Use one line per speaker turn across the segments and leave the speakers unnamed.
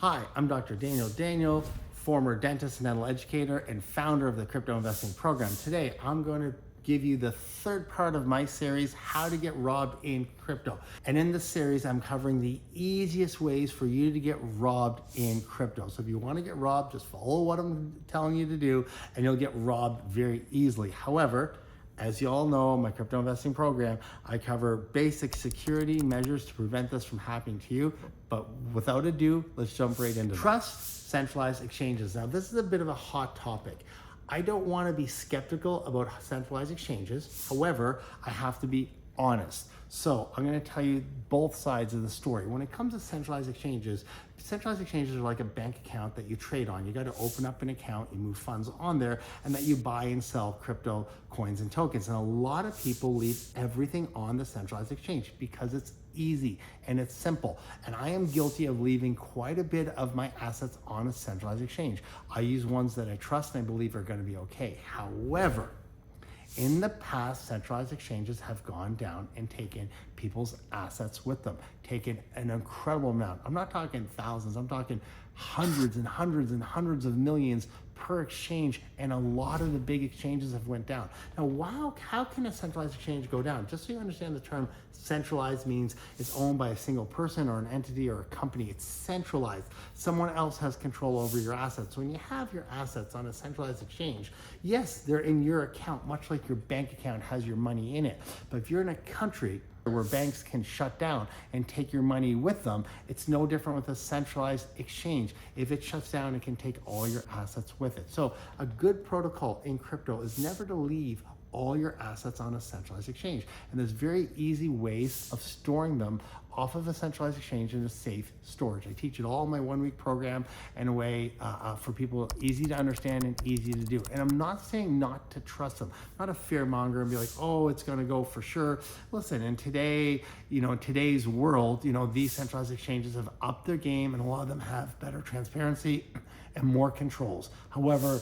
Hi, I'm Dr. Daniel Daniel, former dentist and dental educator and founder of the Crypto Investing Program. Today, I'm going to give you the third part of my series, How to Get Robbed in Crypto. And in this series, I'm covering the easiest ways for you to get robbed in crypto. So if you want to get robbed, just follow what I'm telling you to do and you'll get robbed very easily. However, as you all know, my crypto investing program, I cover basic security measures to prevent this from happening to you. But without ado, let's jump right into Trust centralized exchanges. Now, this is a bit of a hot topic. I don't want to be skeptical about centralized exchanges. However, I have to be honest. So I'm going to tell you both sides of the story. When it comes to centralized exchanges are like a bank account that you trade on. You got to open up an account, you move funds on there, and that you buy and sell crypto coins and tokens. And a lot of people leave everything on the centralized exchange because it's easy and it's simple. And I am guilty of leaving quite a bit of my assets on a centralized exchange. I use ones that I trust and I believe are going to be okay. However, in the past, centralized exchanges have gone down and taken people's assets with them, taken an incredible amount. I'm not talking thousands, I'm talking hundreds and hundreds and hundreds of millions per exchange, and a lot of the big exchanges have went down. Now, wow, how can a centralized exchange go down? Just so you understand, the term centralized means it's owned by a single person or an entity or a company. It's centralized. Someone else has control over your assets. When you have your assets on a centralized exchange, yes, they're in your account, much like your bank account has your money in it. But if you're in a country where banks can shut down and take your money with them, it's no different with a centralized exchange. If it shuts down, it can take all your assets with it. So a good protocol in crypto is never to leave all your assets on a centralized exchange. And there's very easy ways of storing them off of a centralized exchange in a safe storage. I teach it all in my 1 week program in a way for people easy to understand and easy to do. And I'm not saying not to trust them, not a fear monger and be like, oh, it's gonna go for sure. Listen, in today's world, these centralized exchanges have upped their game and a lot of them have better transparency and more controls. However,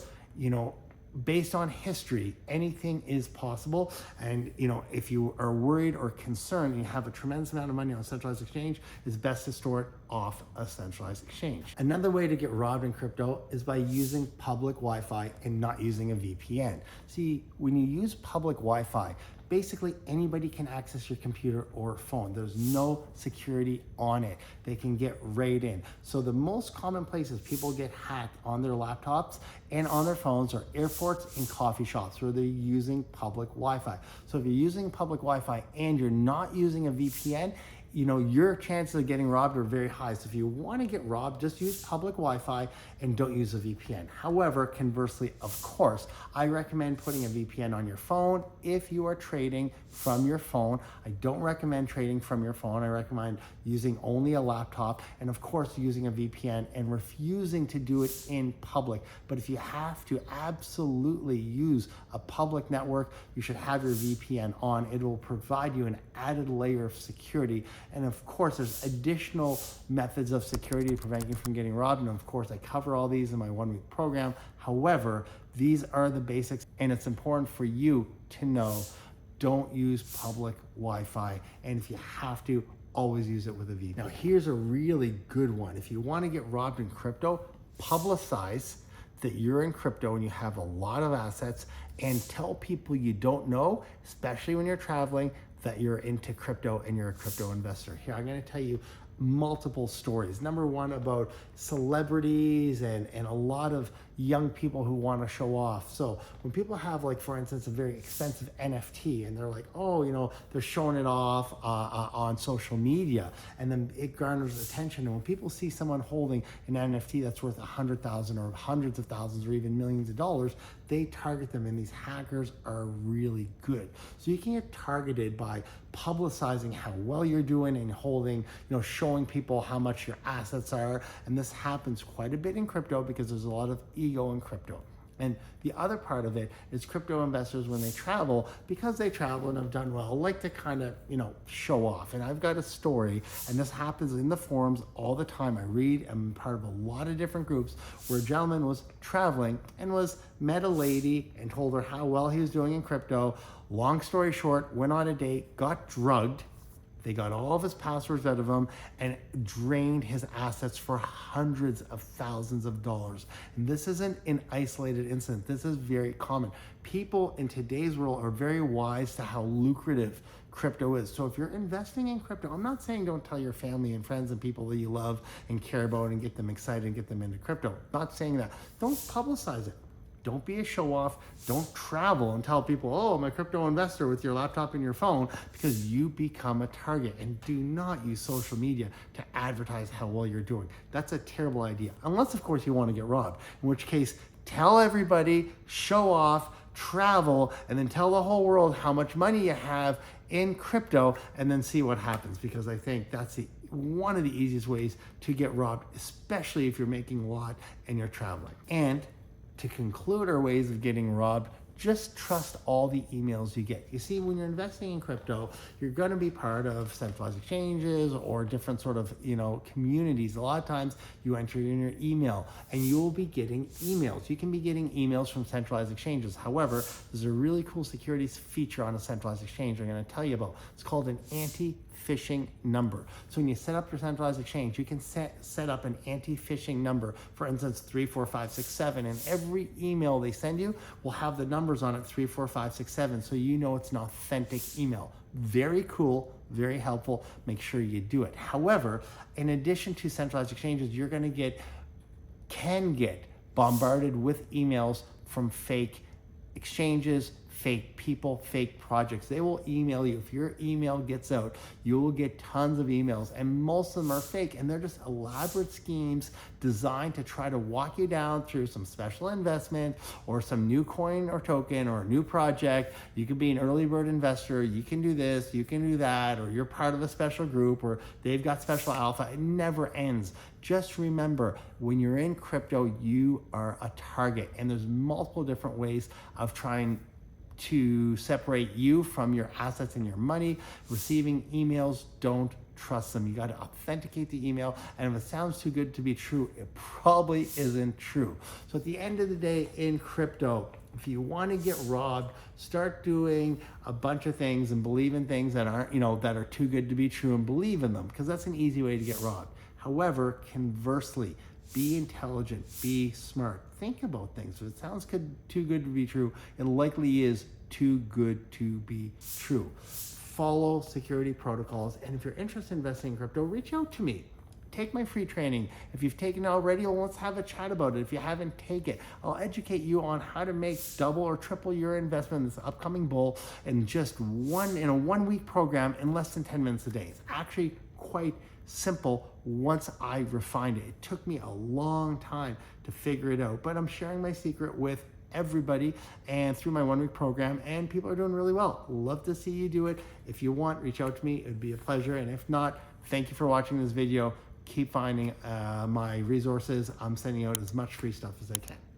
based on history, anything is possible. And if you are worried or concerned and you have a tremendous amount of money on a centralized exchange, it's best to store it off a centralized exchange. Another way to get robbed in crypto is by using public Wi-Fi and not using a VPN. See, when you use public Wi-Fi, basically anybody can access your computer or phone. There's no security on it. They can get right in. So the most common places people get hacked on their laptops and on their phones are airports and coffee shops where they're using public Wi-Fi. So if you're using public Wi-Fi and you're not using a VPN, your chances of getting robbed are very high. So if you want to get robbed, just use public Wi-Fi and don't use a VPN. However, conversely, of course, I recommend putting a VPN on your phone if you are trading from your phone. I don't recommend trading from your phone. I recommend using only a laptop and of course using a VPN and refusing to do it in public. But if you have to absolutely use a public network, you should have your VPN on. It will provide you an added layer of security. And of course, there's additional methods of security to prevent you from getting robbed. And of course, I cover all these in my 1 week program. However, these are the basics, and it's important for you to know, don't use public Wi-Fi. And if you have to, always use it with a VPN. Now, here's a really good one. If you want to get robbed in crypto, publicize that you're in crypto and you have a lot of assets, and tell people you don't know, especially when you're traveling, that you're into crypto and you're a crypto investor. Here, I'm going to tell you multiple stories. Number one, about celebrities and a lot of young people who want to show off. So when people have, like, for instance, a very expensive NFT and they're like, oh, they're showing it off on social media, and then it garners attention. And when people see someone holding an NFT that's worth 100,000 or hundreds of thousands or even millions of dollars, they target them, and these hackers are really good. So you can get targeted by publicizing how well you're doing and holding, showing people how much your assets are. And this happens quite a bit in crypto because there's a lot of ego in crypto. And the other part of it is crypto investors, when they travel, because they travel and have done well, like to kind of, show off. And I've got a story, and this happens in the forums all the time. I read, I'm part of a lot of different groups where a gentleman was traveling and met a lady and told her how well he was doing in crypto. Long story short, went on a date, got drugged, They got all of his passwords out of him and drained his assets for hundreds of thousands of dollars. And this isn't an isolated incident. This is very common. People in today's world are very wise to how lucrative crypto is. So if you're investing in crypto, I'm not saying don't tell your family and friends and people that you love and care about and get them excited and get them into crypto. I'm not saying that. Don't publicize it. Don't be a show off. Don't travel and tell people, oh, I'm a crypto investor with your laptop and your phone, because you become a target. And do not use social media to advertise how well you're doing. That's a terrible idea. Unless, of course, you want to get robbed, in which case, tell everybody, show off, travel, and then tell the whole world how much money you have in crypto, and then see what happens. Because I think that's one of the easiest ways to get robbed, especially if you're making a lot and you're traveling. And to conclude our ways of getting robbed, just trust all the emails you get. You see, when you're investing in crypto, you're going to be part of centralized exchanges or different sort of, communities. A lot of times you enter in your email and you will be getting emails. You can be getting emails from centralized exchanges. However, there's a really cool security feature on a centralized exchange I'm going to tell you about. It's called an anti-phishing number. So when you set up your centralized exchange, you can set up an anti-phishing number, for instance, 34567, and every email they send you will have the numbers on it, 34567, so you know it's an authentic email. Very cool, very helpful. Make sure you do it. However, in addition to centralized exchanges, you're going to can get bombarded with emails from fake exchanges, fake people, fake projects. They will email you. If your email gets out, you will get tons of emails, and most of them are fake, and they're just elaborate schemes designed to try to walk you down through some special investment or some new coin or token or a new project. You could be an early bird investor. You can do this, you can do that, or you're part of a special group, or they've got special alpha. It never ends. Just remember, when you're in crypto, you are a target, and there's multiple different ways of trying to separate you from your assets and your money. Receiving emails, don't trust them. You got to authenticate the email, and if it sounds too good to be true, it probably isn't true. So at the end of the day, in crypto, if you want to get robbed, start doing a bunch of things and believe in things that aren't, that are too good to be true, and believe in them, because that's an easy way to get robbed. However, conversely, be intelligent, be smart, think about things. If it sounds too good to be true, it likely is too good to be true. Follow security protocols, and if you're interested in investing in crypto, reach out to me. Take my free training. If you've taken it already, well, let's have a chat about it. If you haven't, take it. I'll educate you on how to make double or triple your investment in this upcoming bull in just a 1 week program in less than 10 minutes a day. It's actually quite simple once I refined it. It took me a long time to figure it out, but I'm sharing my secret with everybody and through my 1 week program, and people are doing really well. Love to see you do it. If you want, reach out to me. It'd be a pleasure. And if not, thank you for watching this video. Keep finding my resources. I'm sending out as much free stuff as I can.